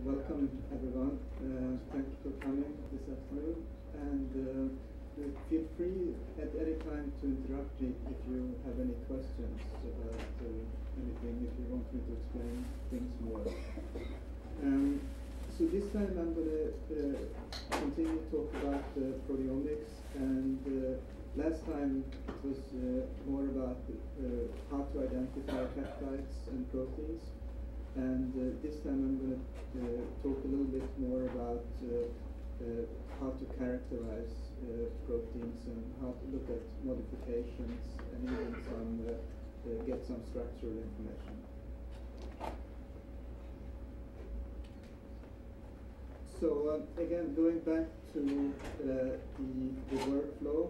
Welcome everyone. Thank you for coming this afternoon. And feel free at any time to interrupt me if you have any questions about anything, if you want me to explain things more. So this time I'm going to continue to talk about proteomics, and last time it was more about how to identify peptides and proteins. And this time I'm going to talk a little bit more about how to characterize proteins and how to look at modifications and even get some structural information. So again, going back to the workflow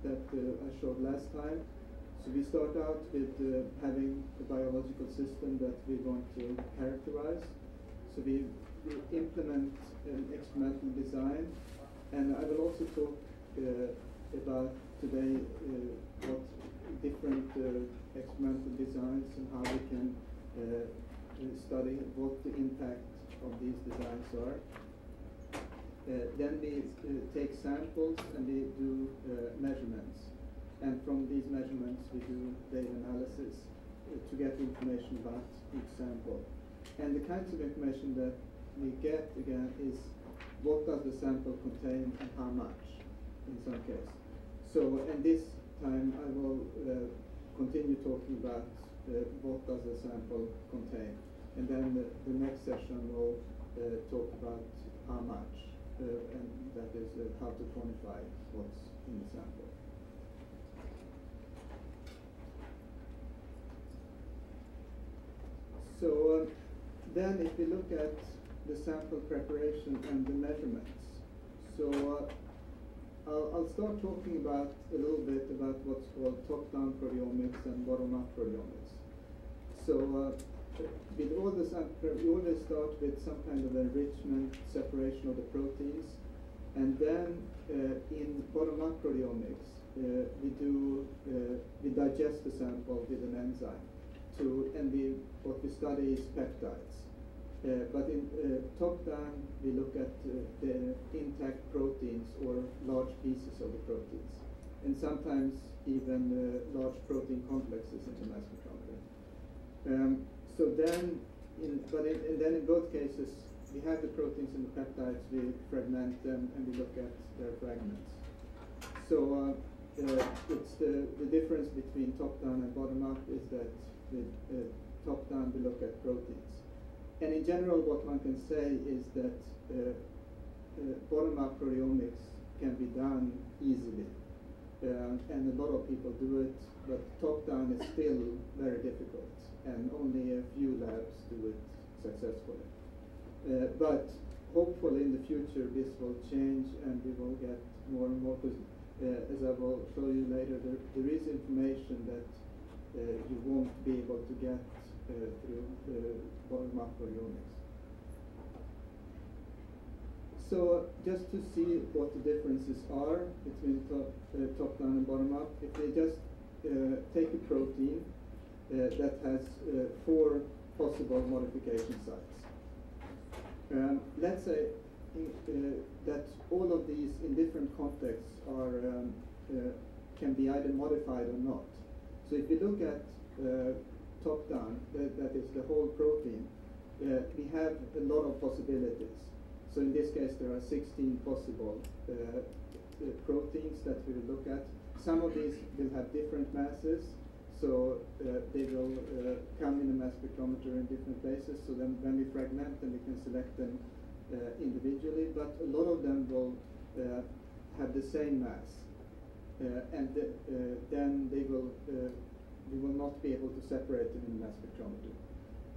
that I showed last time. So we start out with having a biological system that we want to characterize. So we implement an experimental design, and I will also talk about today what different experimental designs and how we can study what the impact of these designs are. Then we take samples and we do measurements. And from these measurements, we do data analysis to get information about each sample. And the kinds of information that we get, again, is what does the sample contain and how much, in some case. So, and this time, I will continue talking about what does the sample contain. And then the next session will talk about how much, and that is how to quantify what's in the sample. So then if we look at the sample preparation and the measurements. So I'll start talking about a little bit about what's called top-down proteomics and bottom-up proteomics. So with all the we always start with some kind of enrichment, separation of the proteins, and then in bottom-up proteomics, we digest the sample with an enzyme. And what we study is peptides. But in top-down, we look at the intact proteins or large pieces of the proteins, and sometimes even large protein complexes in the mass spectrometer. So then, then in both cases, we have the proteins and the peptides, we fragment them, and we look at their fragments. So it's the difference between top-down and bottom-up is that with top-down, we look at proteins. And in general, what one can say is that bottom-up proteomics can be done easily. And a lot of people do it, but top-down is still very difficult, and only a few labs do it successfully. But hopefully in the future, this will change, and we will get more and more, because as I will show you later, there is information that you won't be able to get through bottom-up proteomics. So just to see what the differences are between top-down and bottom-up, if we just take a protein that has 4 possible modification sites. Let's say that all of these in different contexts can be either modified or not. So if you look at top-down, that is the whole protein, we have a lot of possibilities. So in this case, there are 16 possible proteins that we will look at. Some of these will have different masses, so they will come in a mass spectrometer in different places. So then when we fragment them, we can select them individually, but a lot of them will have the same mass. And then we will not be able to separate them in mass spectrometry.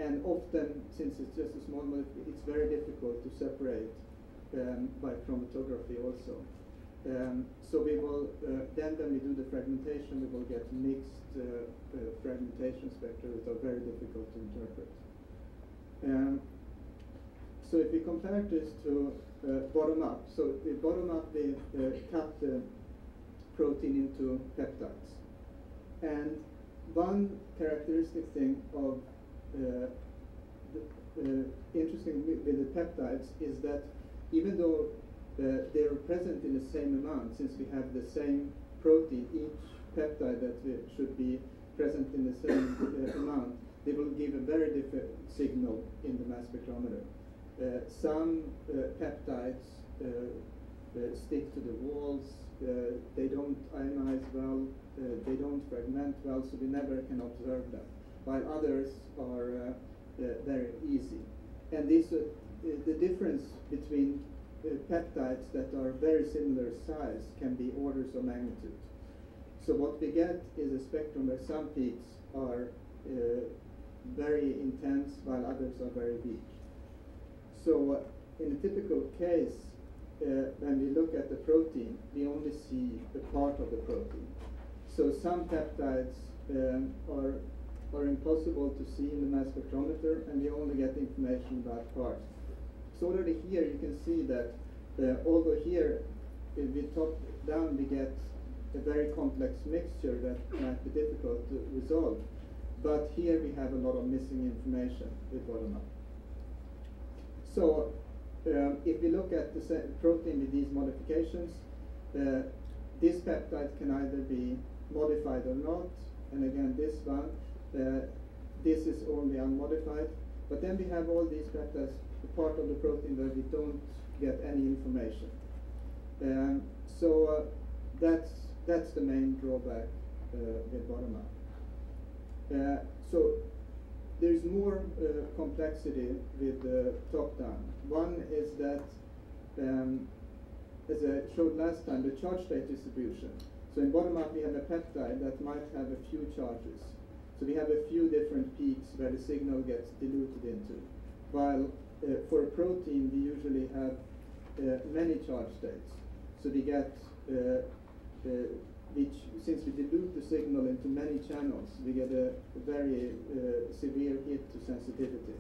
And often, since it's just a small molecule, it's very difficult to separate by chromatography also. So we will, then when we do the fragmentation, we will get mixed fragmentation spectra that are very difficult to interpret. So if we compare this to bottom-up, so with bottom-up we cut the protein into peptides. And one characteristic thing of interesting with the peptides is that even though they're present in the same amount, since we have the same protein, each peptide that should be present in the same amount, they will give a very different signal in the mass spectrometer. Some peptides stick to the walls, they don't ionize well, they don't fragment well, so we never can observe them, while others are very easy. And this, the difference between peptides that are very similar size can be orders of magnitude. So what we get is a spectrum where some peaks are very intense while others are very weak. So in a typical case, when we look at the protein, we only see a part of the protein. So some peptides are impossible to see in the mass spectrometer, and we only get information about parts. So already here you can see that although here with top down we get a very complex mixture that might be difficult to resolve, but here we have a lot of missing information with bottom up. So if we look at the protein with these modifications, this peptide can either be modified or not, and again this one, this is only unmodified, but then we have all these peptides, part of the protein where we don't get any information. So that's the main drawback with bottom up. So there's more complexity with top down. One is that, as I showed last time, the charge state distribution. So in bottom up we have a peptide that might have a few charges. So we have a few different peaks where the signal gets diluted into. While for a protein we usually have many charge states. So we get, since we dilute the signal into many channels, we get a very severe hit to sensitivity.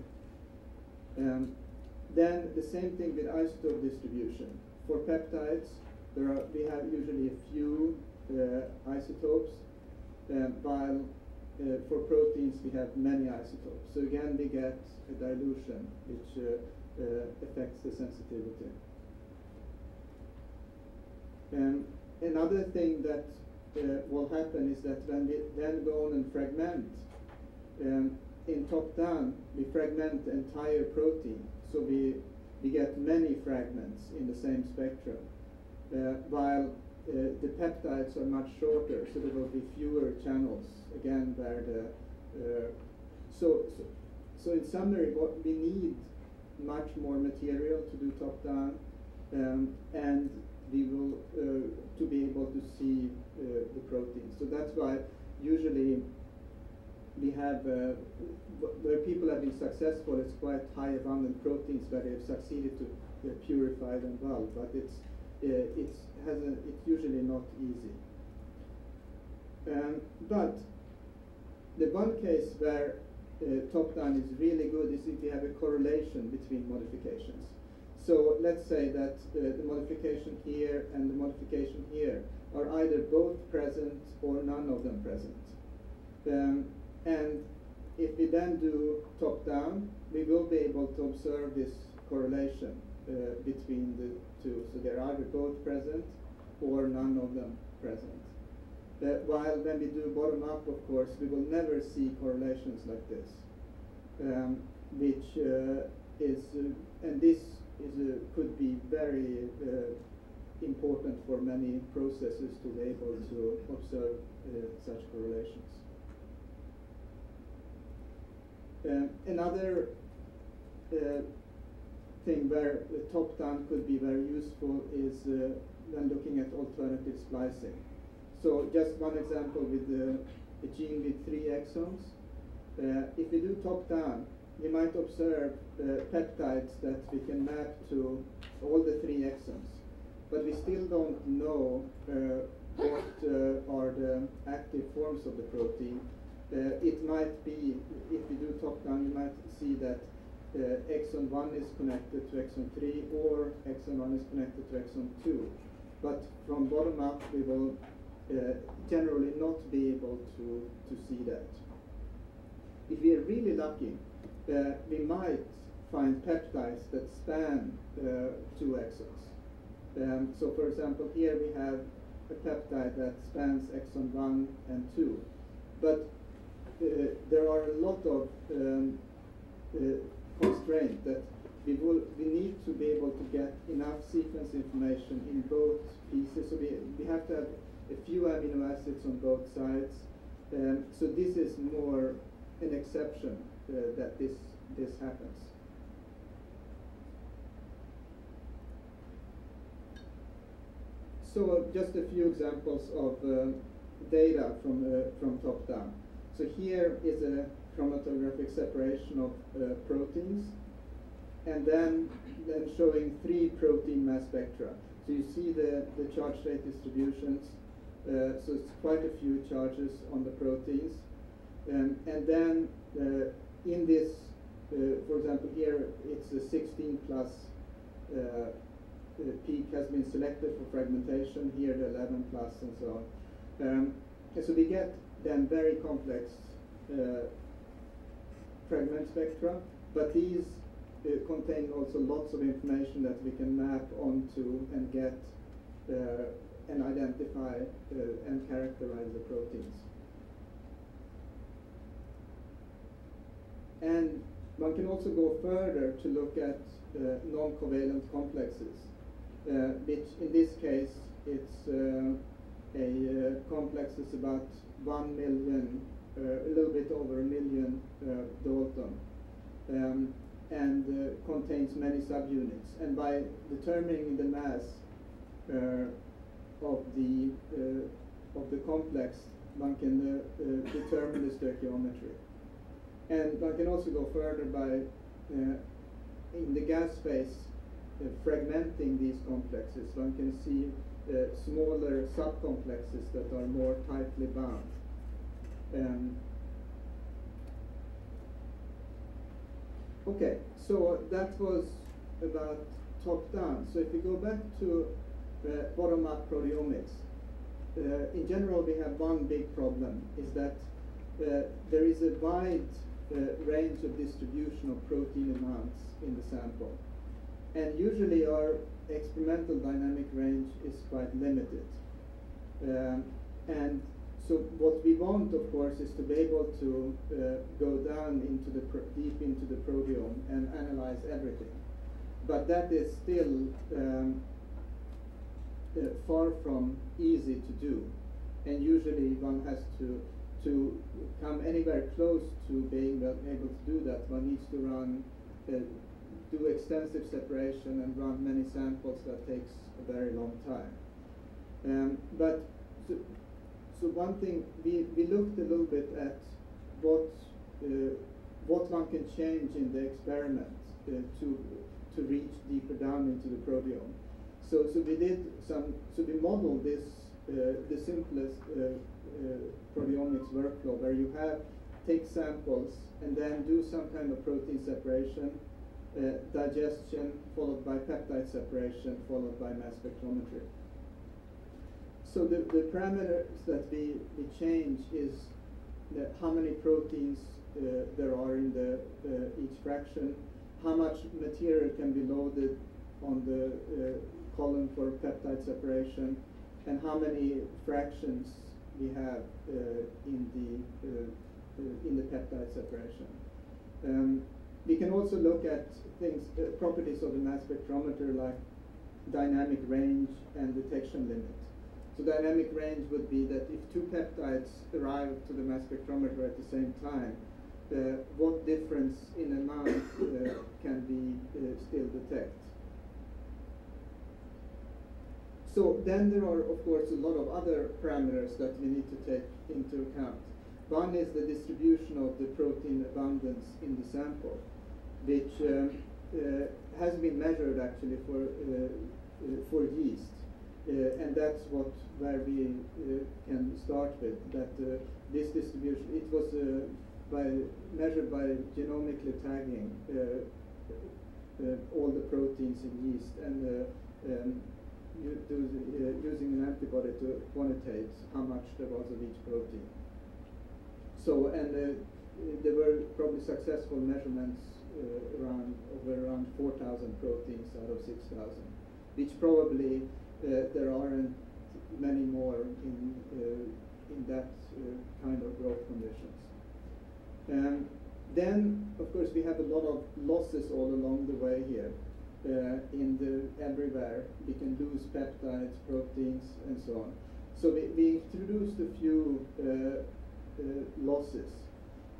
Then the same thing with isotope distribution. For peptides, we have usually a few isotopes, while for proteins we have many isotopes. So again we get a dilution which affects the sensitivity. Another thing that will happen is that when we then go on and fragment, in top down we fragment the entire protein, so we get many fragments in the same spectrum, while the peptides are much shorter, so there will be fewer channels, again where the so in summary, what we need much more material to do top down, and we will to be able to see the protein. So that's why usually we have where people have been successful, it's quite high abundant proteins where they have succeeded to purify them well, but it's usually not easy. But the one case where top down is really good is if you have a correlation between modifications. So let's say that the modification here and the modification here are either both present or none of them present. And if we then do top down, we will be able to observe this correlation between the two. So they're either both present or none of them present. While when we do bottom up, of course, we will never see correlations like this, which is, and this is could be very important for many processes to be able to observe such correlations. Another thing where the top-down could be very useful is when looking at alternative splicing. So just one example with a gene with 3 exons. If we do top-down, we might observe peptides that we can map to all the 3 exons, but we still don't know what are the active forms of the protein. It might be, if we do top-down, you might see that exon 1 is connected to exon 3 or exon 1 is connected to exon 2. But from bottom up, we will generally not be able to see that. If we are really lucky, we might find peptides that span 2 exons. So for example, here we have a peptide that spans exon 1 and 2. But there are a lot of constraints that we need to be able to get enough sequence information in both pieces. So we have to have a few amino acids on both sides. So this is more an exception that this happens. So just a few examples of data from Topdown. So here is a chromatographic separation of proteins, and then showing 3 protein mass spectra. So you see the charge rate distributions. So it's quite a few charges on the proteins. And then in this, for example, here it's a 16 plus peak has been selected for fragmentation, here the 11 plus and so on. And so we get then very complex fragment spectra, but these contain also lots of information that we can map onto and get and identify and characterize the proteins. And one can also go further to look at non-covalent complexes, which in this case it's a complex is about 1 million, a little bit over 1 million Dalton, and contains many subunits. And by determining the mass of the complex, one can determine the stoichiometry. And one can also go further by in the gas phase fragmenting these complexes. One can see smaller subcomplexes that are more tightly bound. Okay, so that was about top-down. So if we go back to bottom-up proteomics, in general we have one big problem, is that there is a wide range of distribution of protein amounts in the sample. And usually our experimental dynamic range is quite limited. And so what we want, of course, is to be able to go down into the deep into the proteome and analyze everything. But that is still far from easy to do. And usually one has to come anywhere close to being able to do that, one needs to run, do extensive separation and run many samples. That takes a very long time. So one thing, we looked a little bit at what one can change in the experiment to reach deeper down into the proteome. So we did some, so we modeled this, the simplest proteomics workflow, where you take samples and then do some kind of protein separation, digestion, followed by peptide separation, followed by mass spectrometry. So the parameters that we change is how many proteins there are in each fraction, how much material can be loaded on the column for peptide separation, and how many fractions we have in the peptide separation. We can also look at things, properties of the mass spectrometer, like dynamic range and detection limit. So dynamic range would be that if 2 peptides arrive to the mass spectrometer at the same time, what difference in amount can we still detect? So then there are, of course, a lot of other parameters that we need to take into account. One is the distribution of the protein abundance in the sample, which has been measured actually for yeast. And that's where we can start with, that this distribution, it was measured by genomically tagging all the proteins in yeast, and using an antibody to quantitate how much there was of each protein. So, and there were probably successful measurements over around 4,000 proteins out of 6,000, which probably there aren't many more in that kind of growth conditions. Then, of course, we have a lot of losses all along the way here. Everywhere we can lose peptides, proteins, and so on. So we introduced a few losses.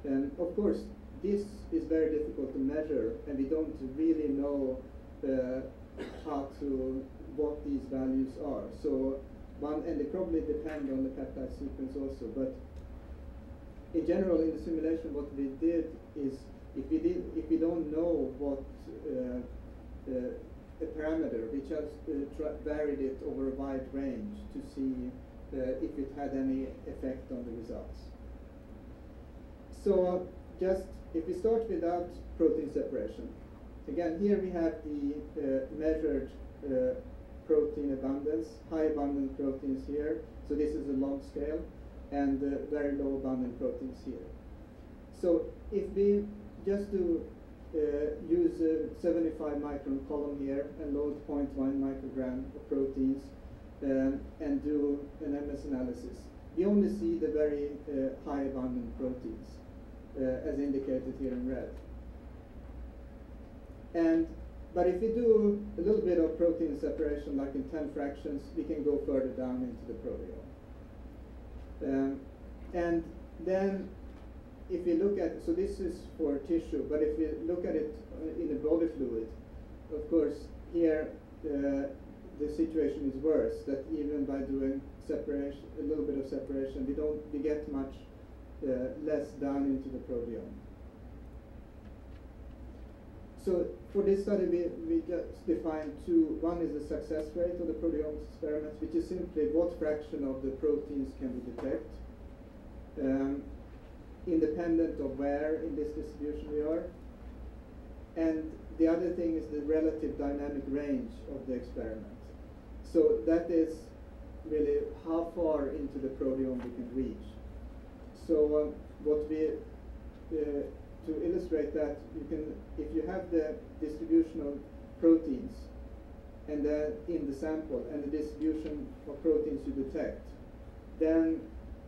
And of course, this is very difficult to measure, and we don't really know what these values are. So and they probably depend on the peptide sequence also. But in general, in the simulation, what we did is if we don't know what a parameter, we just varied it over a wide range to see if it had any effect on the results. So just if we start without protein separation, again here we have the measured protein abundance, high abundant proteins here. So this is a log scale, and very low abundant proteins here. So if we just do use a 75 micron column here and load 0.1 microgram of proteins and do an MS analysis, we only see the very high abundant proteins as indicated here in red. But if we do a little bit of protein separation, like in 10 fractions, we can go further down into the proteome. And then if we look at, so this is for tissue, but if we look at it in the body fluid, of course, here the situation is worse, that even by doing separation, a little bit of separation, we get much less down into the proteome. So for this study, we just defined two. One is the success rate of the proteomics experiments, which is simply what fraction of the proteins can we detect, independent of where in this distribution we are. And the other thing is the relative dynamic range of the experiment. So that is really how far into the proteome we can reach. So to illustrate that, you can, if you have the distribution of proteins and in the sample and the distribution of proteins you detect, then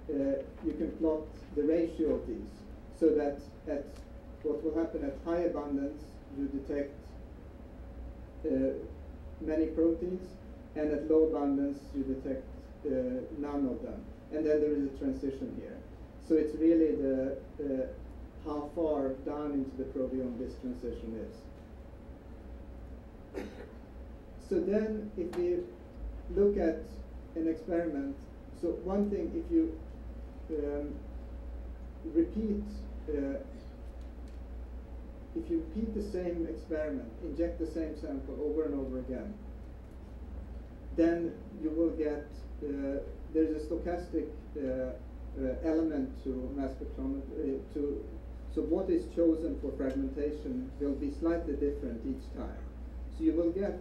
you can plot the ratio of these, so that at what will happen at high abundance, you detect many proteins, and at low abundance, you detect none of them. And then there is a transition here. So it's really the how far down into the proteome this transition is. So then if we look at an experiment, so one thing, if you repeat the same experiment, inject the same sample over and over again, then you will get, there's a stochastic element to mass spectrometry. So what is chosen for fragmentation will be slightly different each time. So you will get,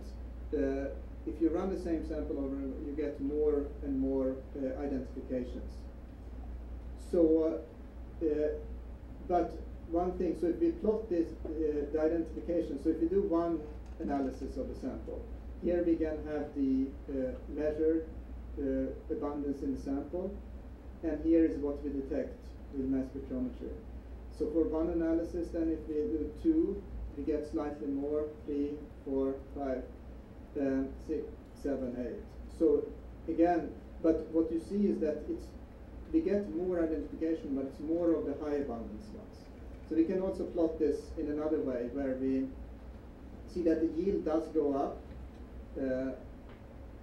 if you run the same sample over, you get more and more identifications. So, but one thing, so if we plot this, the identification, so if we do one analysis of the sample, here we can have the measured abundance in the sample, and here is what we detect with mass spectrometry. So for one analysis, then if we do 2, we get slightly more, 3, 4, 5, 6, 7, 8. So again, but what you see is that we get more identification, but it's more of the high abundance ones. So we can also plot this in another way, where we see that the yield does go up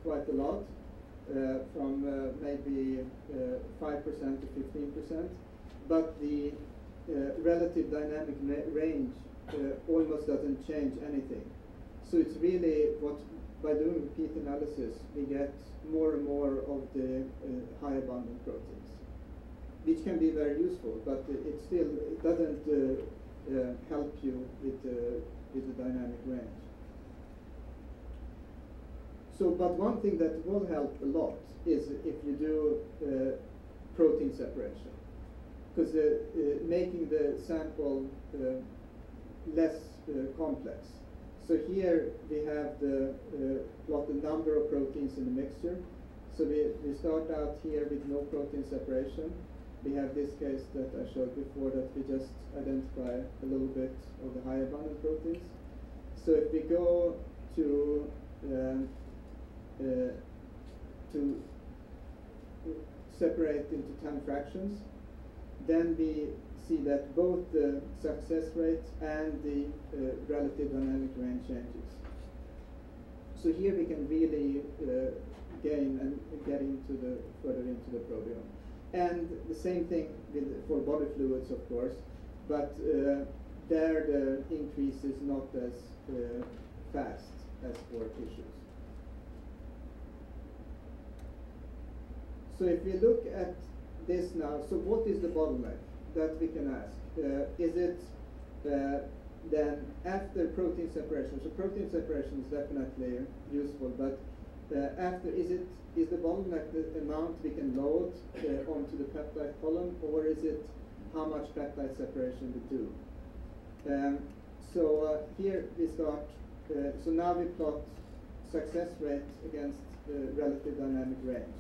quite a lot, from maybe 5% to 15%, but the relative dynamic range almost doesn't change anything. So it's really by doing repeat analysis, we get more and more of the high abundant proteins, which can be very useful, but it doesn't help you with the dynamic range. So, but one thing that will help a lot is if you do protein separation. because making the sample less complex. So here we have the plot the number of proteins in the mixture. So we start out here with no protein separation. We have this case that I showed before, that we just identify a little bit of the high abundant proteins. So if we go to separate into 10 fractions, then we see that both the success rate and the relative dynamic range changes. So here we can really gain and get into further into the proteome. And the same thing for body fluids, of course, but there the increase is not as fast as for tissues. So if we look at this now, so what is the bottleneck that we can ask? Is it then after protein separation? So protein separation is definitely useful, but after, is the bottleneck the amount we can load onto the peptide column, or is it how much peptide separation we do? So here we start, so now we plot success rate against relative dynamic range.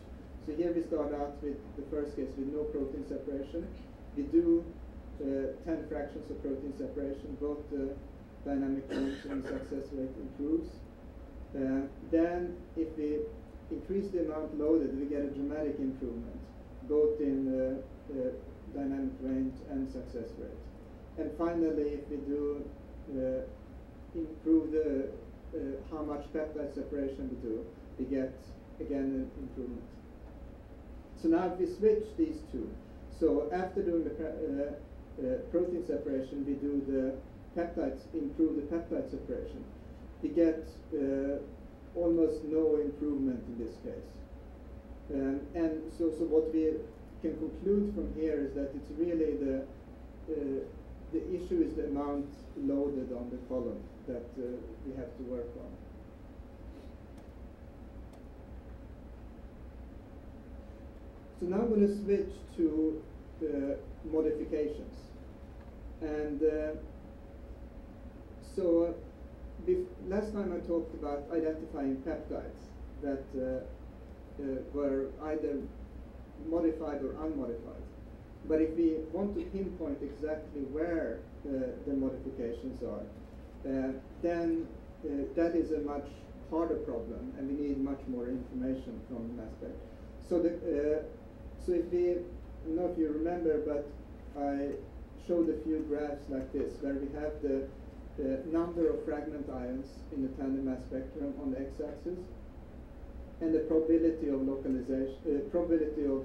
So here we start out with the first case with no protein separation. We do 10 fractions of protein separation, both the dynamic range and success rate improves. Then if we increase the amount loaded, we get a dramatic improvement, both in dynamic range and success rate. And finally, if we do improve the how much peptide separation we do, we get again an improvement. So now if we switch these two, so after doing the protein separation, we do the peptides, improve the peptide separation. We get almost no improvement in this case. And so what we can conclude from here is that it's really the issue is the amount loaded on the column that we have to work on. So now I'm going to switch to modifications. And so last time I talked about identifying peptides that were either modified or unmodified. But if we want to pinpoint exactly where the modifications are, then that is a much harder problem, and we need much more information from mass spec. So so if we, I don't know if you remember, but I showed a few graphs like this, where we have the number of fragment ions in the tandem mass spectrum on the x-axis, and the probability of localization, probability of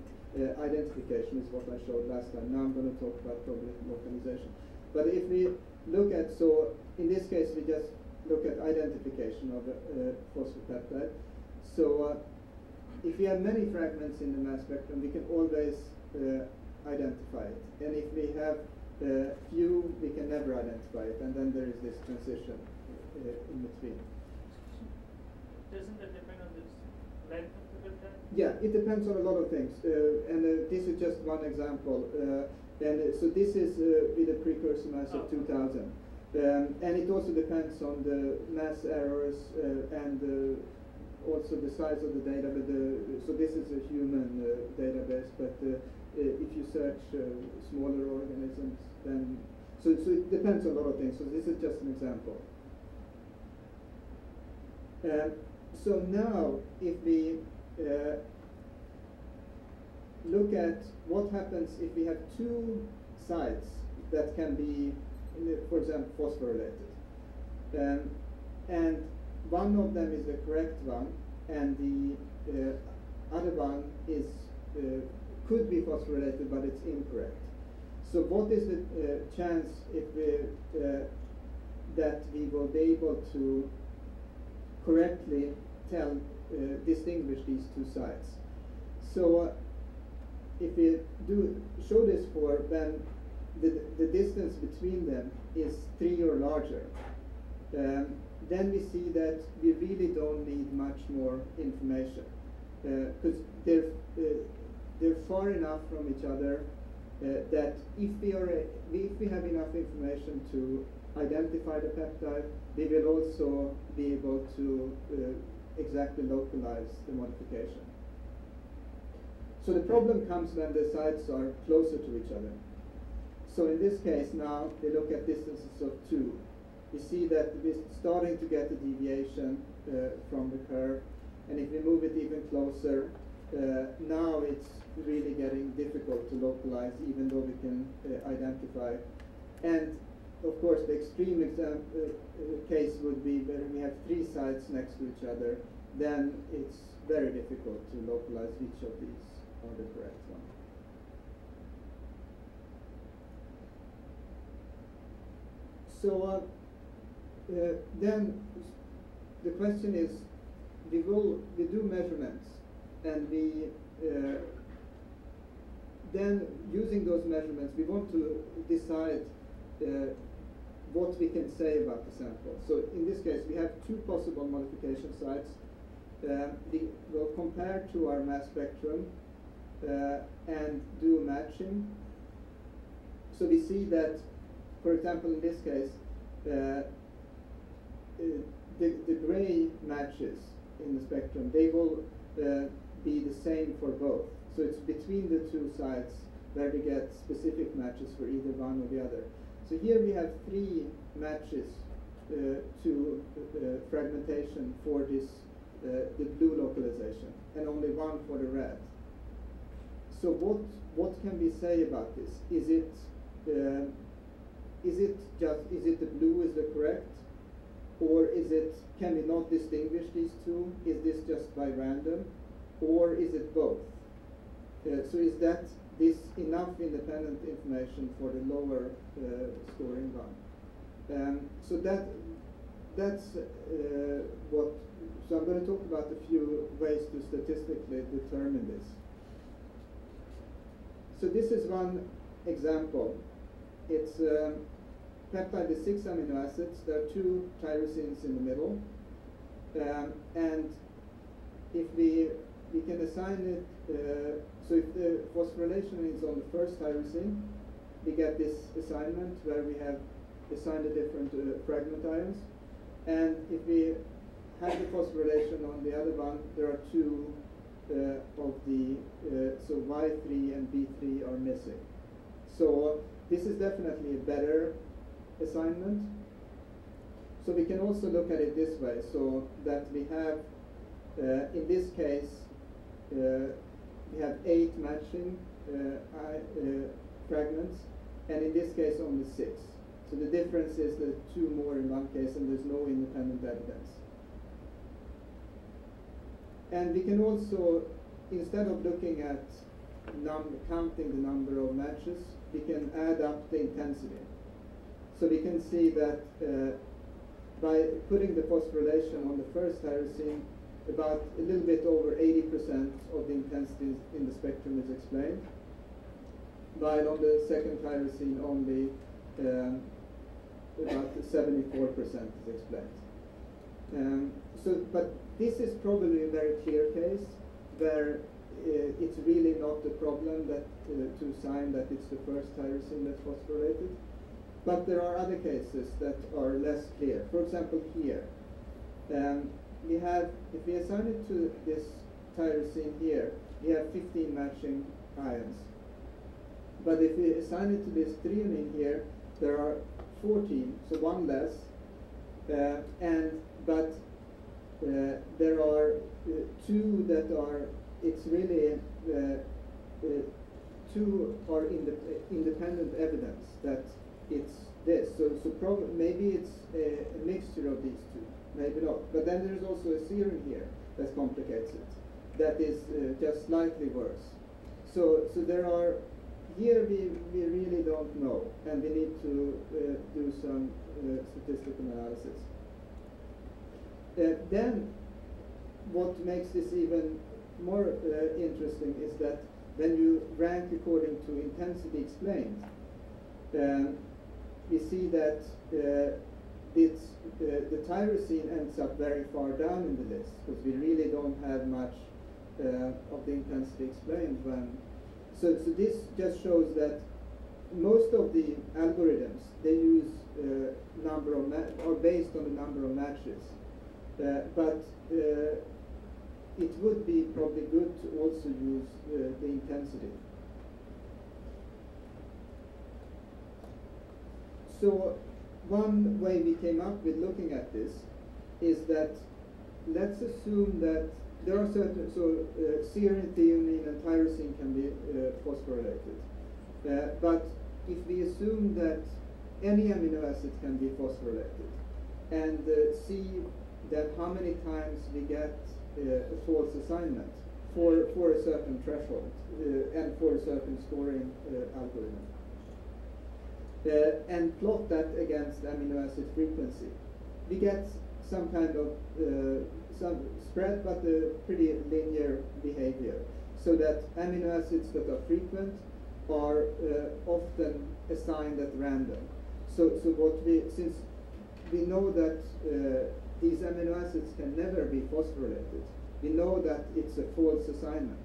identification is what I showed last time. Now I'm going to talk about probability of localization. But if we look at, so in this case we just look at identification of phospholipid. So if we have many fragments in the mass spectrum, we can always identify it. And if we have few, we can never identify it. And then there is this transition in between. Doesn't that depend on this length of the peptide? Yeah, it depends on a lot of things. And this is just one example. So this is with a precursor mass of 2000. And it also depends on the mass errors and also the size of the data. So this is a human database, but if you search smaller organisms, then so it depends on a lot of things. So this is just an example. So now, if we look at what happens if we have two sites that can be, for example, phosphorylated, and one of them is the correct one, and the other one is could be phosphorylated, but it's incorrect. So what is the chance if we that we will be able to correctly distinguish these two sites? So if we do show this for, then the distance between them is 3 or larger. Then we see that we really don't need much more information because they're far enough from each other that if we have enough information to identify the peptide, we will also be able to exactly localize the modification. So the problem comes when the sites are closer to each other. So in this case now, we look at distances of 2. We see that we're starting to get a deviation from the curve, and if we move it even closer, now it's really getting difficult to localize, even though we can identify. And of course, the extreme case would be where we have 3 sites next to each other. Then it's very difficult to localize which of these are the correct one. So then the question is, we do measurements, and we then using those measurements, we want to decide what we can say about the sample. So in this case, we have 2 possible modification sites. We will compare to our mass spectrum and do matching. So we see that, for example, in this case, the gray matches in the spectrum, they will be the same for both. So it's between the 2 sites where we get specific matches for either one or the other. So here we have 3 matches to fragmentation for this the blue localization, and only 1 for the red. So what can we say about this? Is it the blue is the correct, or can we not distinguish these 2? Is this just by random, or is it both? So is this enough independent information for the lower scoring one? So that's what. So I'm going to talk about a few ways to statistically determine this. So this is one example. It's peptide with 6 amino acids. There are 2 tyrosines in the middle, and if we can assign it. So if the phosphorylation is on the first tyrosine, we get this assignment where we have assigned the different fragment ions. And if we have the phosphorylation on the other one, there are 2 of the, so Y3 and B3 are missing. So this is definitely a better assignment. So we can also look at it this way, so that we have, in this case, we have 8 matching fragments, and in this case only 6. So the difference is that 2 more in one case, and there's no independent evidence. And we can also, instead of looking at counting the number of matches, we can add up the intensity. So we can see that by putting the phosphorylation on the first tyrosine, about a little bit over 80% of the intensity in the spectrum is explained, while on the second tyrosine only about 74% is explained. But this is probably a very clear case where it's really not a problem that to assign that it's the first tyrosine that's phosphorylated. But there are other cases that are less clear. For example, here, we have, if we assign it to this tyrosine here, we have 15 matching ions. But if we assign it to this threonine here, there are 14, so 1 less. But there are 2 that are, it's really, 2 are independent evidence that it's this. So maybe it's a mixture of these 2, maybe not. But then there's also a serum here that complicates it. That is just slightly worse. So there are, here we really don't know, and we need to do some statistical analysis. Then what makes this even more interesting is that when you rank according to intensity explained, we see that the tyrosine ends up very far down in the list, because we really don't have much of the intensity explained when. So this just shows that most of the algorithms, they use number of are based on the number of matches, but it would be probably good to also use the intensity. So one way we came up with looking at this is that let's assume that there are certain, so serine, threonine, and tyrosine can be phosphorylated. But if we assume that any amino acid can be phosphorylated and see that how many times we get a false assignment for a certain threshold and for a certain scoring algorithm, and plot that against amino acid frequency, we get some kind of some spread but a pretty linear behavior, so that amino acids that are frequent are often assigned at random. So what since we know that these amino acids can never be phosphorylated, we know that it's a false assignment.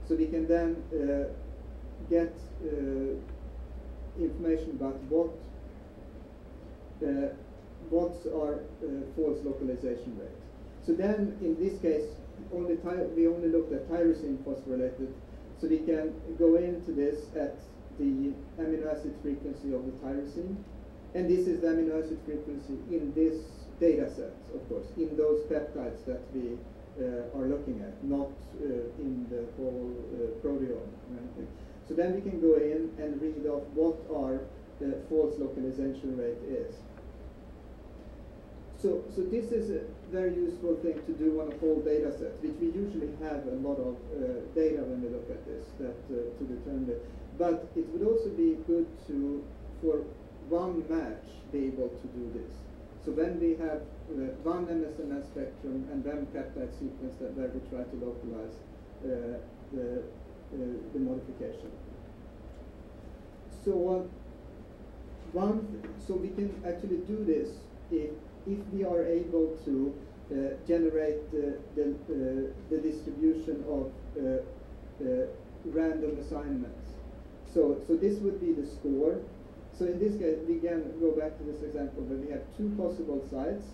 So we can then get information about what's our false localization rate. So then, in this case, we only looked at tyrosine phosphorylated, so we can go into this at the amino acid frequency of the tyrosine, and this is the amino acid frequency in this data set, of course, in those peptides that we are looking at, not in the whole proteome or anything. So then we can go in and read off what our false localization rate is. So this is a very useful thing to do on a whole data set, which we usually have a lot of data when we look at this to determine it. But it would also be good to, for one match, be able to do this. So when we have one MS/MS spectrum and then peptide sequence where we try to localize the modification. So so we can actually do this if we are able to generate the distribution of random assignments. So this would be the score. So in this case, we can go back to this example where we have two possible sites.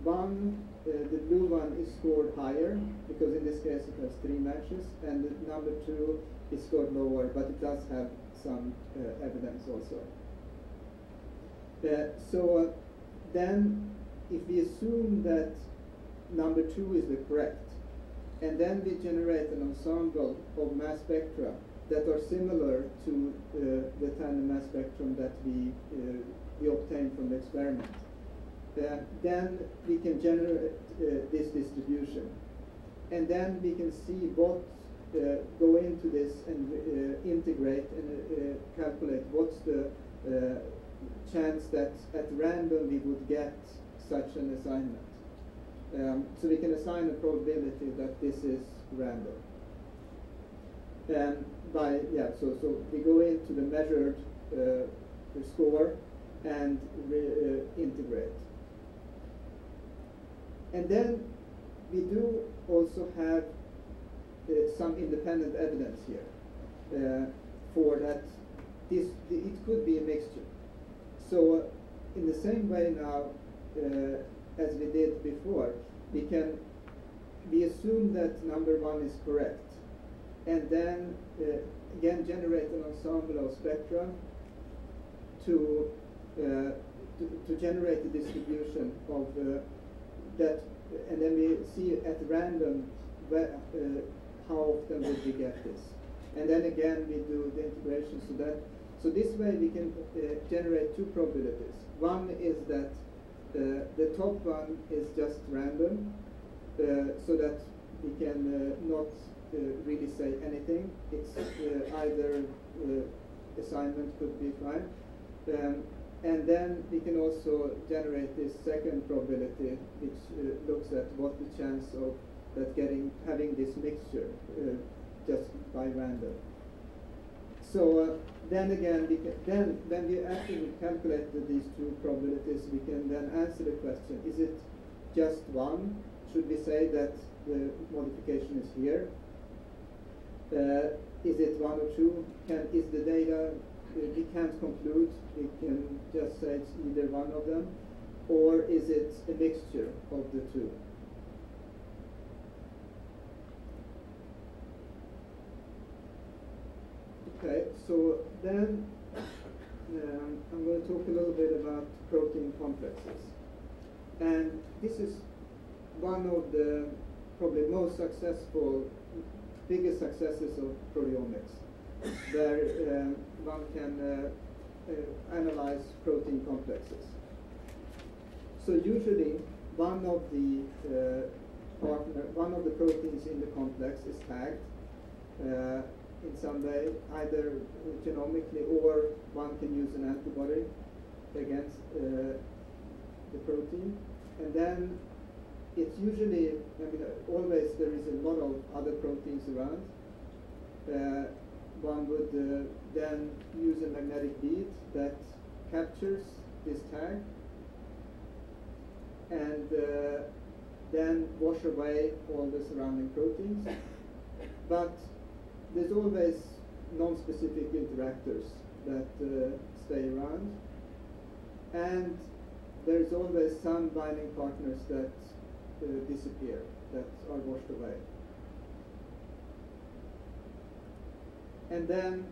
One, the blue one is scored higher, because in this case it has 3 matches, and the number 2 is scored lower, but it does have some evidence also. So then, if we assume that number 2 is the correct, and then we generate an ensemble of mass spectra that are similar to the tandem mass spectrum that we obtained from the experiment, then we can generate this distribution. And then we can see what go into this and integrate and calculate what's the chance that at random we would get such an assignment. So we can assign a probability that this is random. So we go into the measured score and integrate. And then we do also have some independent evidence here for that it could be a mixture. So in the same way now as we did before, we assume that number 1 is correct, and then again generate an ensemble of spectra to generate the distribution of that, and then we see at random how often would we get this, and then again we do the integration so this way we can generate 2 probabilities. One is that the top one is just random, so that we can not really say anything. It's either assignment could be fine. And then we can also generate this second probability, which looks at what the chance of that having this mixture just by random. So then again, when we actually calculate these 2 probabilities, we can then answer the question: is it just 1? Should we say that the modification is here? Is it 1 or 2? Is the data we can't conclude. We can just say it's either one of them, or is it a mixture of the two? Okay, so then I'm going to talk a little bit about protein complexes. And this is one of the probably most successful, biggest successes of proteomics, where one can analyze protein complexes. So usually one of the proteins in the complex is tagged in some way, either genomically, or one can use an antibody against the protein. And then it's usually, always there is a lot of other proteins around. One would then use a magnetic bead that captures this tag and then wash away all the surrounding proteins. But there's always non-specific interactors that stay around, and there's always some binding partners that disappear, that are washed away. And then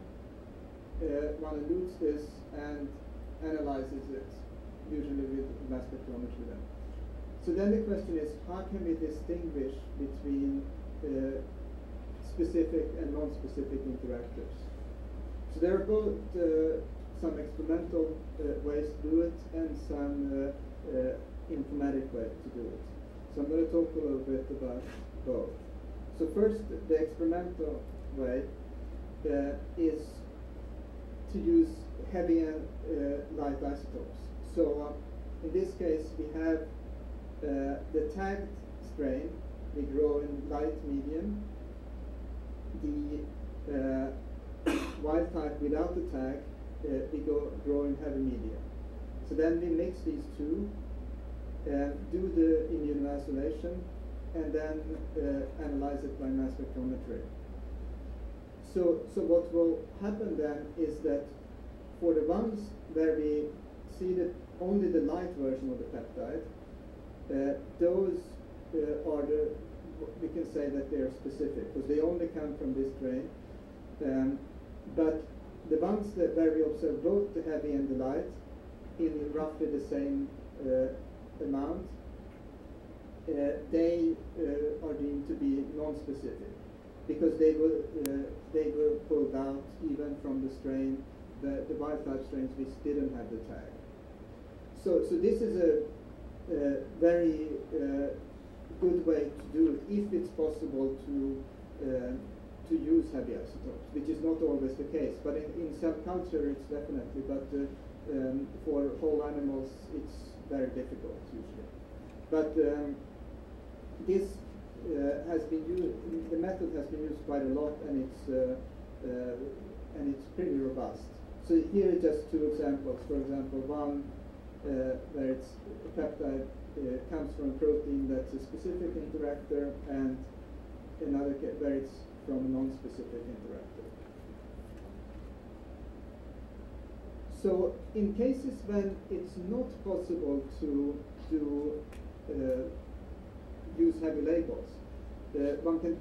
one elutes this and analyzes it, usually with mass spectrometry then. So then the question is, how can we distinguish between specific and non-specific interactors? So there are both some experimental ways to do it and some informatic way to do it. So I'm going to talk a little bit about both. So first, the experimental way is to use heavy and light isotopes. So in this case, we have the tagged strain, we grow in light medium. The wild type without the tag, we grow in heavy medium. So then we mix these two, do the immunoisolation, and then analyze it by mass spectrometry. So what will happen then is that for the ones where we see that only the light version of the peptide, those are the, we can say that they are specific because they only come from this strain. But the ones where we observe both the heavy and the light in roughly the same amount, they are deemed to be non-specific because they were pulled out even from the strain, the wild type strains which didn't have the tag. So this is a very good way to do it if it's possible to use heavy isotopes, which is not always the case. But in cell culture, it's definitely. But for whole animals, it's very difficult usually. But this has been used. The method has been used quite a lot, and it's pretty robust. So here are just two examples. For example, one where it's a peptide comes from a protein that's a specific interactor, and another where it's from a non-specific interactor. So in cases when it's not possible to do use heavy labels, one can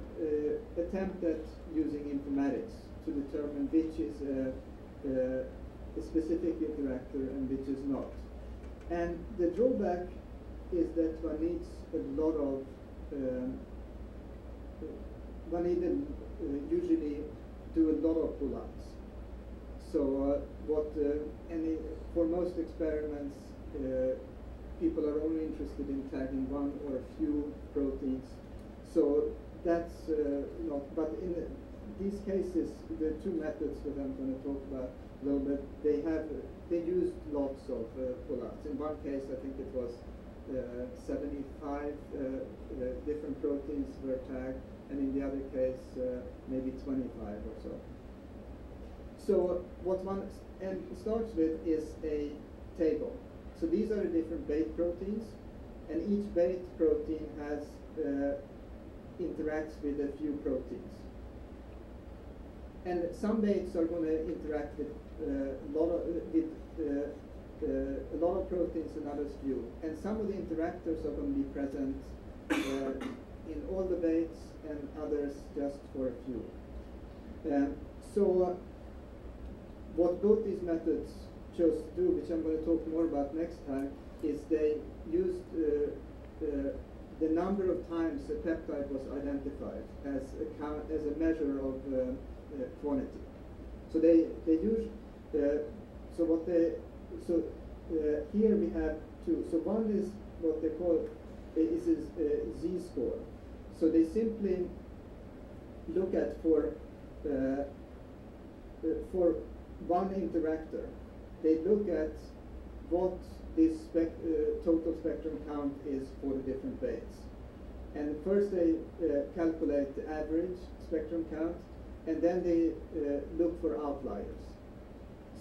attempt at using informatics to determine which is a specific interactor and which is not. And the drawback is that one needs a lot of, one needs usually do a lot of pull-ups. So for most experiments, people are only interested in tagging one or a few proteins. So that's not, but in these cases, the two methods that I'm going to talk about a little bit, they used lots of pull-ups. In one case, I think it was 75 different proteins were tagged, and in the other case, maybe 25 or so. So what one starts with is a table. So these are the different bait proteins, and each bait protein interacts with a few proteins. and some baits are going to interact with a lot of proteins and others few. And some of the interactors are going to be present in all the baits and others just for a few. So what both these methods chose to do, which I'm going to talk more about next time, is they used the number of times a peptide was identified as a measure of quantity. So they use here we have two. So one is what they call is a z-score. So they simply look at for one interactor, they look at what this total spectrum count is for the different baits. And first they calculate the average spectrum count, and then they look for outliers.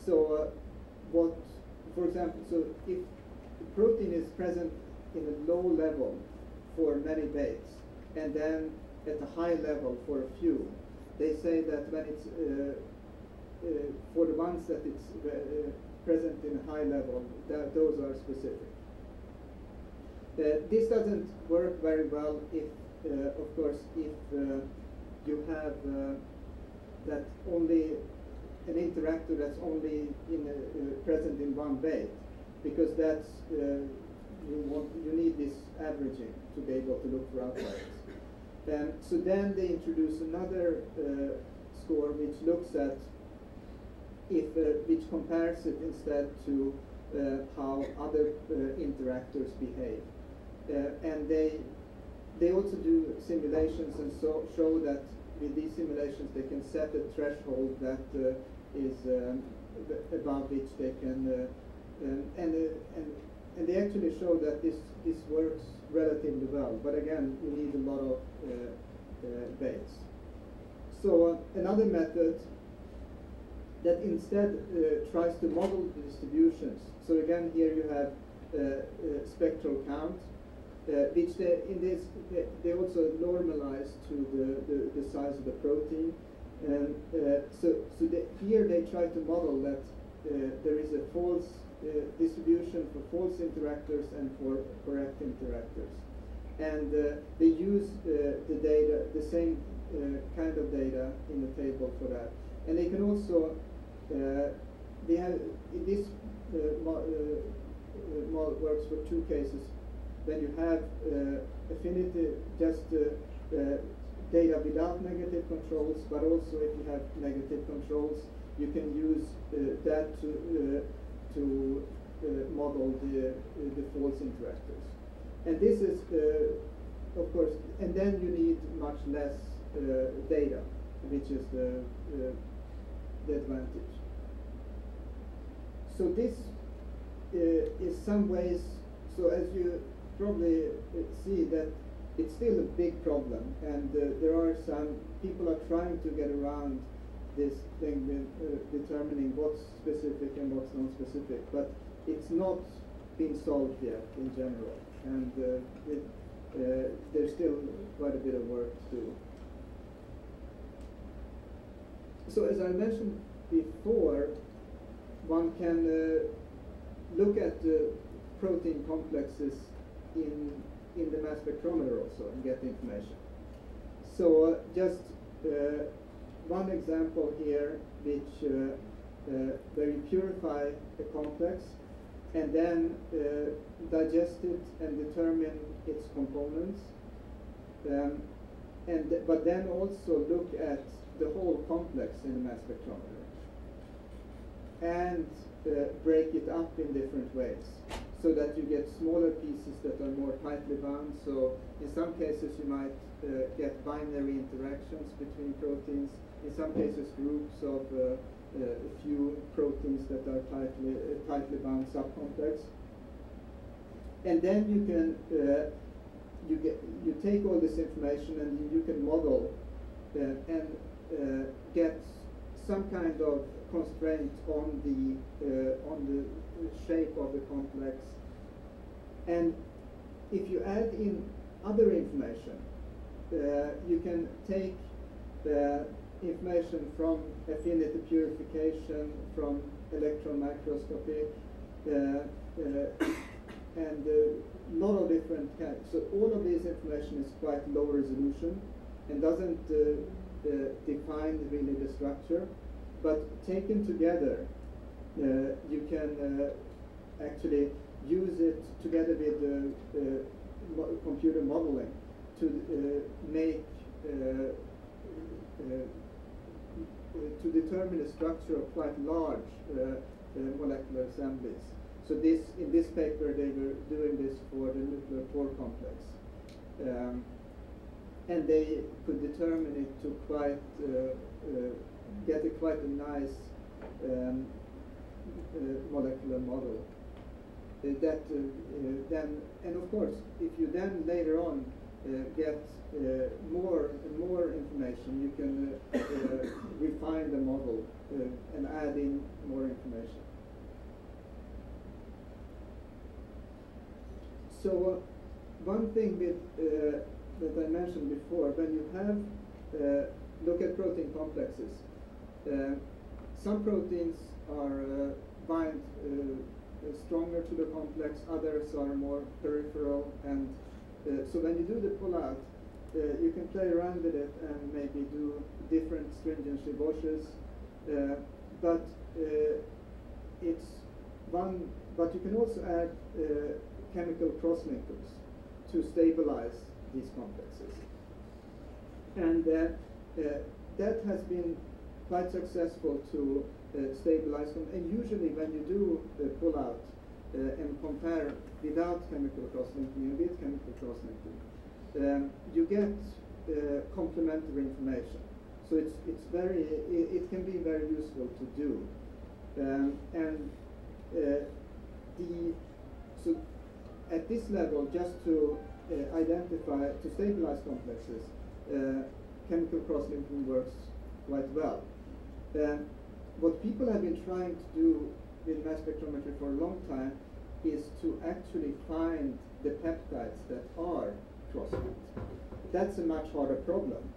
So for example, so if the protein is present in a low level for many baits, and then at a high level for a few, they say that when it's for the ones that it's present in a high level, those are specific. This doesn't work very well if, of course, if you have that only an interactor that's only present in one bait, because that's you need this averaging to be able to look for outliers. So then they introduce another score which looks at which compares it instead to how other interactors behave, and they also do simulations and show that with these simulations they can set a threshold that is above which they can and they actually show that this works relatively well. But again, you need a lot of baits. So another method that instead tries to model the distributions. So again, here you have spectral count, which they also normalize to the size of the protein. And here they try to model that there is a false distribution for false interactors and for correct interactors. And they use the data, the same kind of data in the table for that. And they can also, they have, this model works for two cases. When you have affinity, just data without negative controls, but also if you have negative controls, you can use that to model the false interactors. And this is, of course, and then you need much less data, which is the advantage. So this is some ways, so as you probably see that it's still a big problem, and there are some people are trying to get around this thing with determining what's specific and what's non-specific, but it's not been solved yet in general, and there's still quite a bit of work to do. So as I mentioned before, one can look at protein complexes in the mass spectrometer also and get information. So just one example here, which where you purify a complex and then digest it and determine its components, but then also look at the whole complex in the mass spectrometer and break it up in different ways, so that you get smaller pieces that are more tightly bound. So in some cases you might get binary interactions between proteins. In some cases groups of a few proteins that are tightly bound subcomplex. And then you can you take all this information and you can model and get some kind of constraint on the shape of the complex. And if you add in other information, you can take information from affinity purification, from electron microscopy, and a lot of different kinds. So all of this information is quite low resolution and doesn't define really the structure, but taken together, you can actually use it together with computer modeling to make to determine the structure of quite large molecular assemblies. So this, in this paper, they were doing this for the nuclear pore complex, and they could determine it to quite get quite a nice molecular model. That then, and of course, if you then later on get more and more information, you can refine the model and add in more information. So one thing with, that I mentioned before, when you have look at protein complexes, some proteins are bind stronger to the complex, others are more peripheral, and so when you do the pull-out, you can play around with it and maybe do different stringency washes, but it's one. But you can also add chemical crosslinkers to stabilize these complexes, and that has been quite successful to stabilize them. And usually when you do pull out and compare without chemical crosslinking and with chemical crosslinking, you get complementary information. So it's very, it can be very useful to do. So at this level, just to identify, to stabilize complexes, chemical crosslinking works quite well. What people have been trying to do with mass spectrometry for a long time is to actually find the peptides that are crosslinked. That's a much harder problem,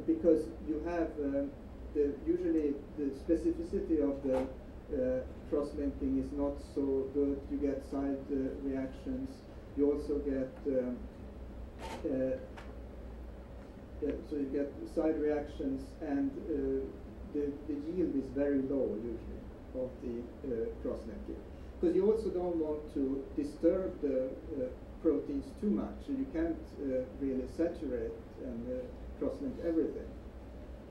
because you have usually the specificity of the cross-linking is not so good. You get side reactions. You also get so you get side reactions, and the yield is very low usually of the cross-linking, because you also don't want to disturb the proteins too much, so you can't really saturate and cross-link everything.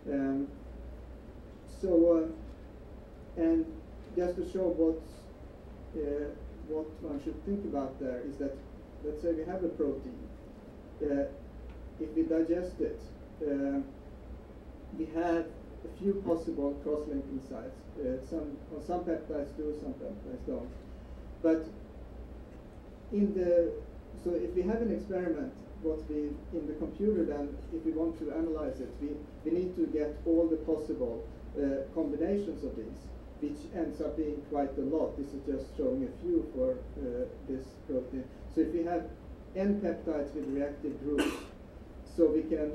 And just to show what one should think about there is that, let's say we have a protein. If we digest it, we have a few possible cross-linking sites. Some peptides do, some peptides don't. But so if we have an experiment, in the computer then, if we want to analyze it, we need to get all the possible combinations of these, which ends up being quite a lot. This is just showing a few for this protein. So if we have n peptides with reactive groups, so we can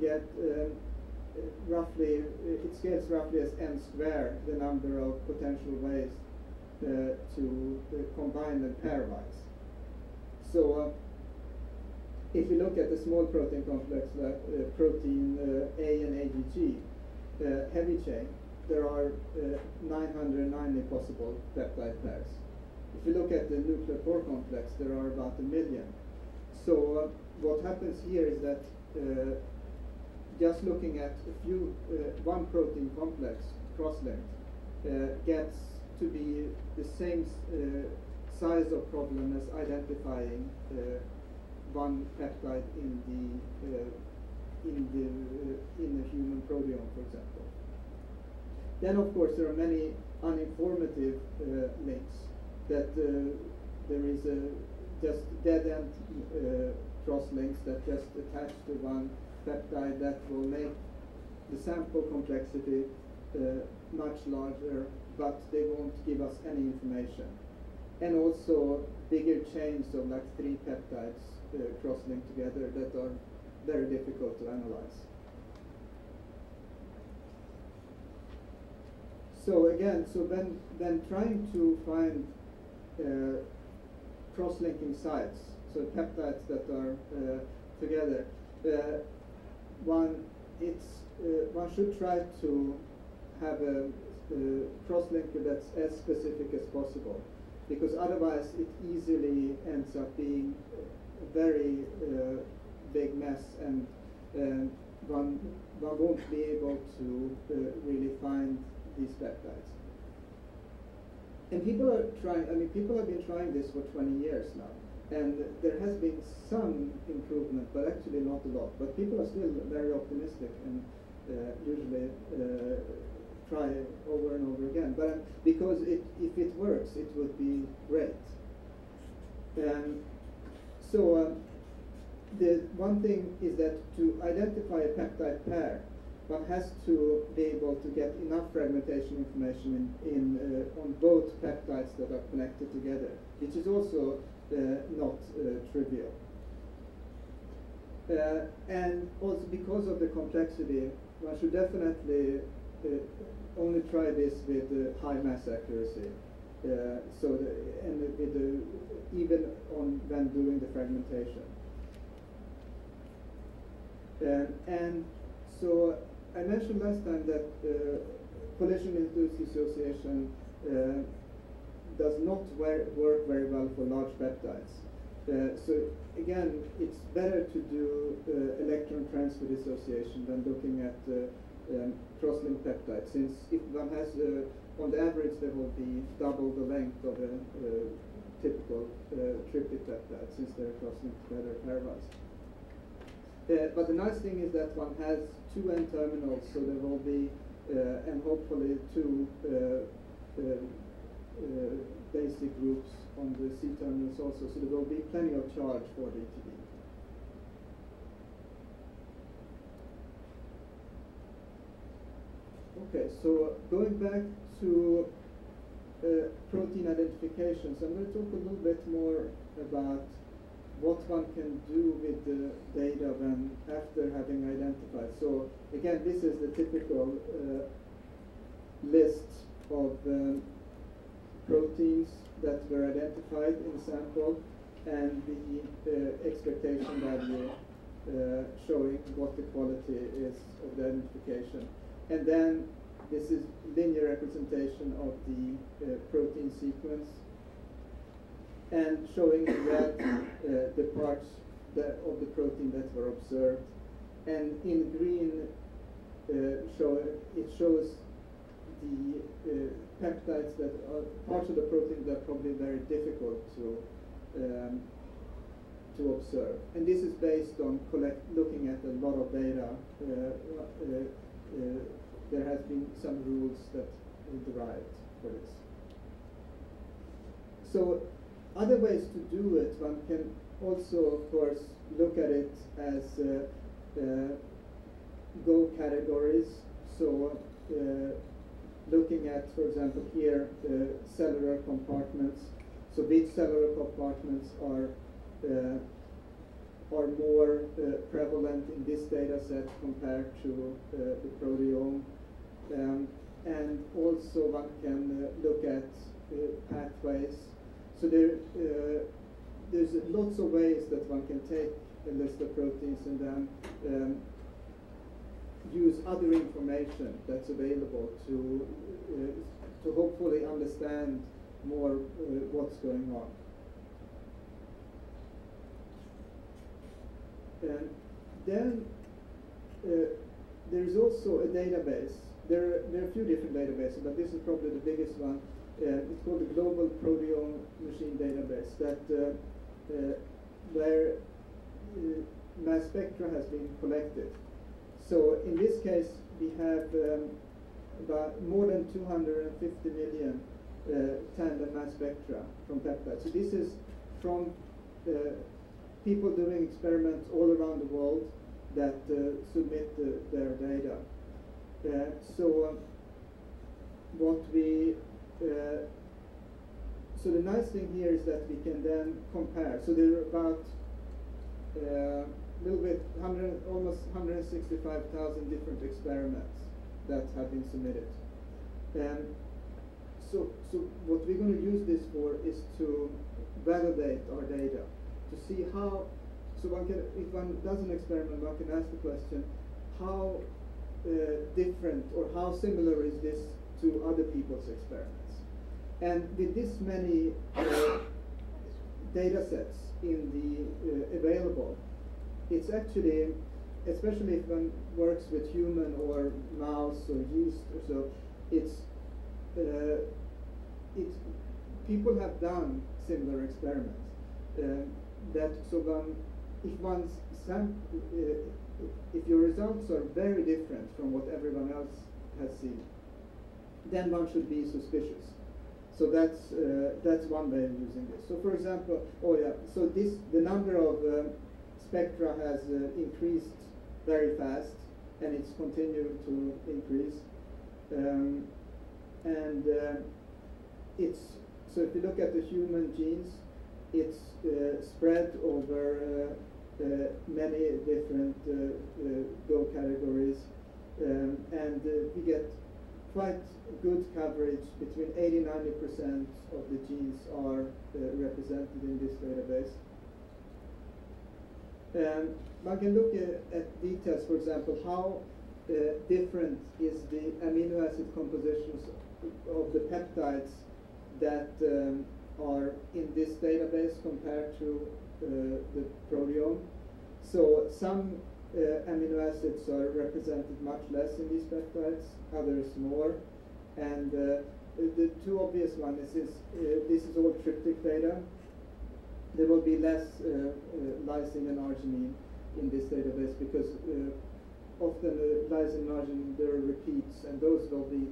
get roughly, it scales roughly as n squared, the number of potential ways to combine them pairwise. So if we look at the small protein complex like protein A and AGG, heavy chain, there are 990 possible peptide pairs. If you look at the nuclear pore complex, there are about 1 million. So what happens here is that just looking at a few, one protein complex cross-linked gets to be the same size of problem as identifying one peptide in the human proteome, for example. Then, of course, there are many uninformative links that there is just dead-end cross-links that just attach to one peptide that will make the sample complexity much larger, but they won't give us any information. And also bigger chains of like 3 peptides cross-linked together that are very difficult to analyze. so again, so when trying to find cross-linking sites, so peptides that are together, one should try to have a cross-linker that's as specific as possible, because otherwise it easily ends up being a very big mess, and one won't be able to really find these peptides. And people are trying, I mean, people have been trying this for 20 years now, and there has been some improvement, but actually not a lot. But people are still very optimistic and usually try over and over again. But because if it works, it would be great. So the one thing is that to identify a peptide pair, one has to be able to get enough fragmentation information on both peptides that are connected together, which is also not trivial. And also because of the complexity, one should definitely only try this with high mass accuracy. Even when doing the fragmentation. And so I mentioned last time that collision-induced dissociation does not work very well for large peptides. So again, it's better to do electron transfer dissociation than looking at cross-linked peptides, since if one has, on the average, there will be double the length of a typical triplet peptide, since they're cross-linked together pairwise. But the nice thing is that one has two N-terminals, so there will be, and hopefully two basic groups on the C-terminals also, so there will be plenty of charge for the ETB. Okay, so going back to protein identification, so I'm going to talk a little bit more about what one can do with the data when after having identified. So again, this is the typical list of proteins that were identified in the sample, and the expectation value showing what the quality is of the identification. And then this is linear representation of the protein sequence, and showing in red the parts of the protein that were observed, and in green it shows the peptides that are parts of the protein that are probably very difficult to observe. And this is based on looking at a lot of data. There has been some rules that are derived for this. So other ways to do it, one can also, of course, look at it as Go categories. So looking at, for example, here, cellular compartments. So which cellular compartments are more prevalent in this data set compared to the proteome. And also one can look at pathways. So there's lots of ways that one can take a list of proteins and then use other information that's available to hopefully understand more what's going on. And then there's also a database. There are a few different databases, but this is probably the biggest one. It's called the Global Proteome Machine Database, that where mass spectra has been collected. So in this case, we have about more than 250 million tandem mass spectra from peptides. So this is from people doing experiments all around the world that submit their data. So the nice thing here is that we can then compare. So there are about almost 165,000 different experiments that have been submitted. So what we're going to use this for is to validate our data, to see how, so one can, if one does an experiment, one can ask the question, how different or how similar is this to other people's experiments? And with this many data sets in the available, it's actually, especially if one works with human or mouse or yeast or so, people have done similar experiments. That so if your results are very different from what everyone else has seen, then one should be suspicious. So that's one way of using this. So for example, so the number of spectra has increased very fast, and it's continuing to increase. It's so if you look at the human genes, it's spread over many different Go categories, and we get quite good coverage. Between 80–90% of the genes are represented in this database. One can look at details, for example, how different is the amino acid compositions of the peptides that are in this database compared to the proteome. So some amino acids are represented much less in these peptides, others more. And the two obvious ones is this is all tryptic data. There will be less lysine and arginine in this database because often lysine and arginine, there are repeats, and those will be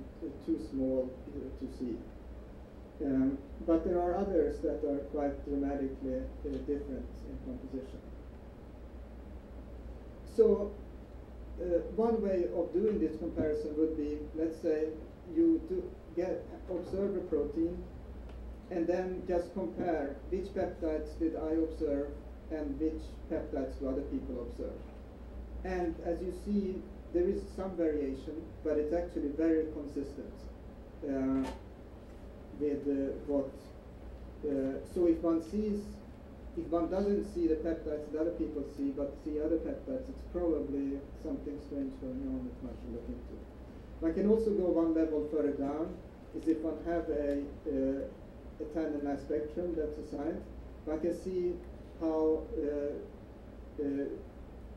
too small to see. But there are others that are quite dramatically different in composition. So one way of doing this comparison would be, let's say you observe a protein, and then just compare which peptides did I observe and which peptides do other people observe. And as you see, there is some variation, but it's actually very consistent with what. So if one doesn't see the peptides that other people see, but see other peptides, it's probably something strange going on that one should look into. One can also go one level further down, is if one have a tandem mass spectrum that's assigned, one can see how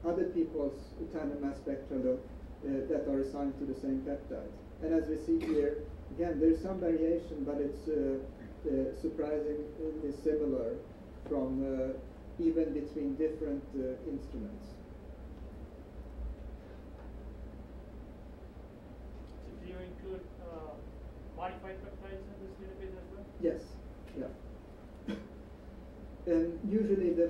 other people's tandem mass spectra look that are assigned to the same peptide. And as we see here, again, there's some variation, but it's surprisingly similar from even between different instruments. So do you include modified peptides in this database as well? Yes, yeah. And usually the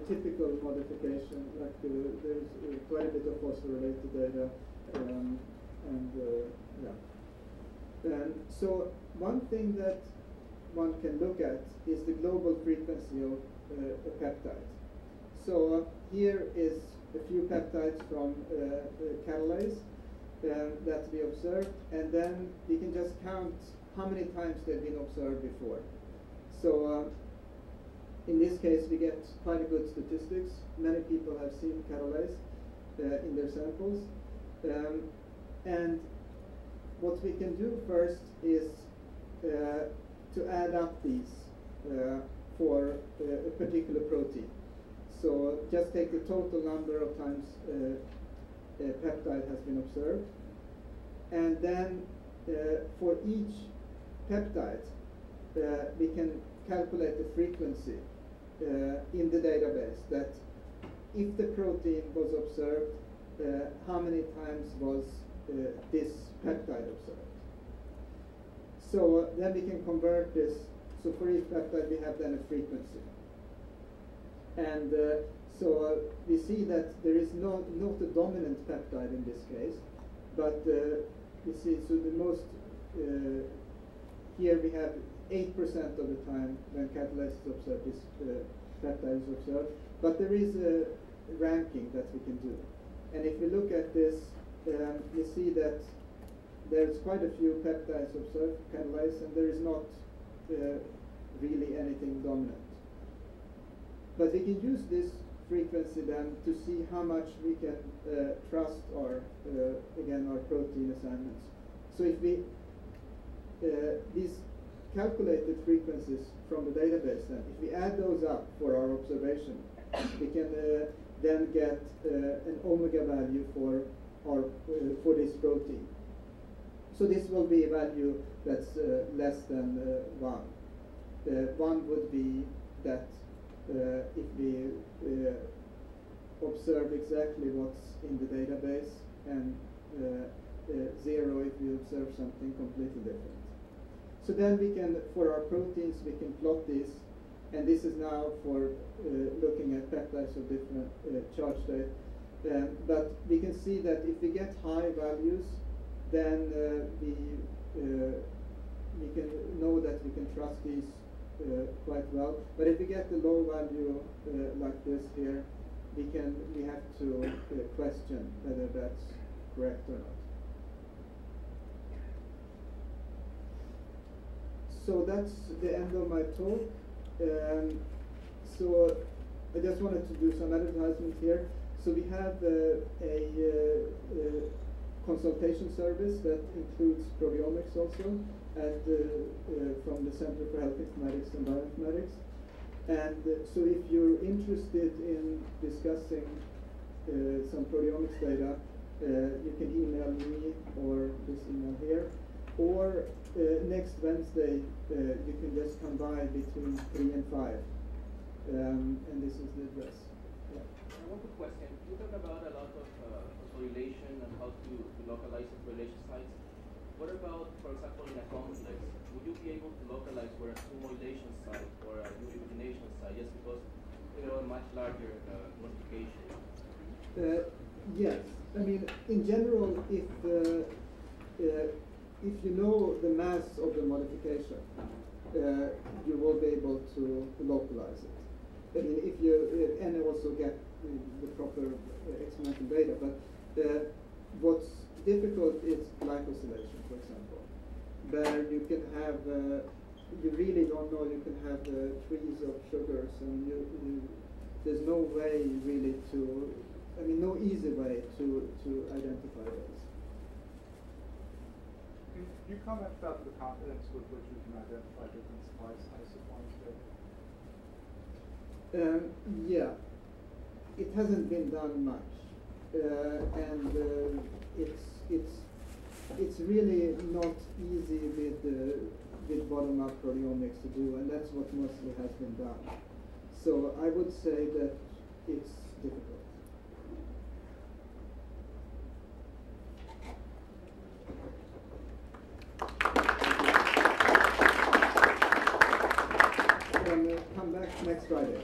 typical modification, like there's quite a bit of phosphorylated data, And so one thing that one can look at is the global frequency of a peptide. So here is a few peptides from catalase that we observed, and then we can just count how many times they've been observed before. So in this case, we get quite a good statistics. Many people have seen catalase in their samples. And what we can do first is to add up these for a particular protein. So just take the total number of times a peptide has been observed. And then for each peptide, we can calculate the frequency in the database, that if the protein was observed, how many times was this peptide observed. So then we can convert this. So for each peptide we have then a frequency. And so we see that there is not a dominant peptide in this case, but we see, so the most, here we have 8% of the time when catalase is observed, this peptide is observed, but there is a ranking that we can do. And if we look at this, we see that there's quite a few peptides observed, catalase, and there is not really anything dominant. But we can use this frequency then to see how much we can trust our, again, our protein assignments. So if we, these calculated frequencies from the database, then, if we add those up for our observation, we can then get an omega value for our for this protein. So this will be a value that's less than 1. 1 would be that if we observe exactly what's in the database, and 0 if we observe something completely different. So then we can, for our proteins, we can plot this, and this is now for looking at peptides of different charge state. But we can see that if we get high values, then we can know that we can trust these quite well. But if we get the low value like this here, we have to question whether that's correct or not. So that's the end of my talk. So I just wanted to do some advertisement here. So we have a consultation service that includes proteomics also from the Center for Health Informatics and Bioinformatics. And so if you're interested in discussing some proteomics data, you can email me or this email here. Or next Wednesday, you can just come by between 3 and 5. And this is the address. Yeah. One quick question. You talk about a lot of phosphorylation and how to localize phosphorylation sites. What about, for example, in a complex? Would you be able to localize where a accumulation site or a ubiquitination site, just because you know a much larger modification? Yes. I mean, in general, if you know the mass of the modification, you will be able to localize it. I mean, if you and also get the proper experimental data. But what's difficult is glycosylation, for example, where you can have you really don't know. You can have trees of sugars, and there's no way really to. I mean, no easy way to identify those. Can you comment about the confidence with which we can identify different splice isoforms there? Yeah, it hasn't been done much, and it's really not easy with bottom-up proteomics to do, and that's what mostly has been done. So I would say that it's difficult. Come back next Friday.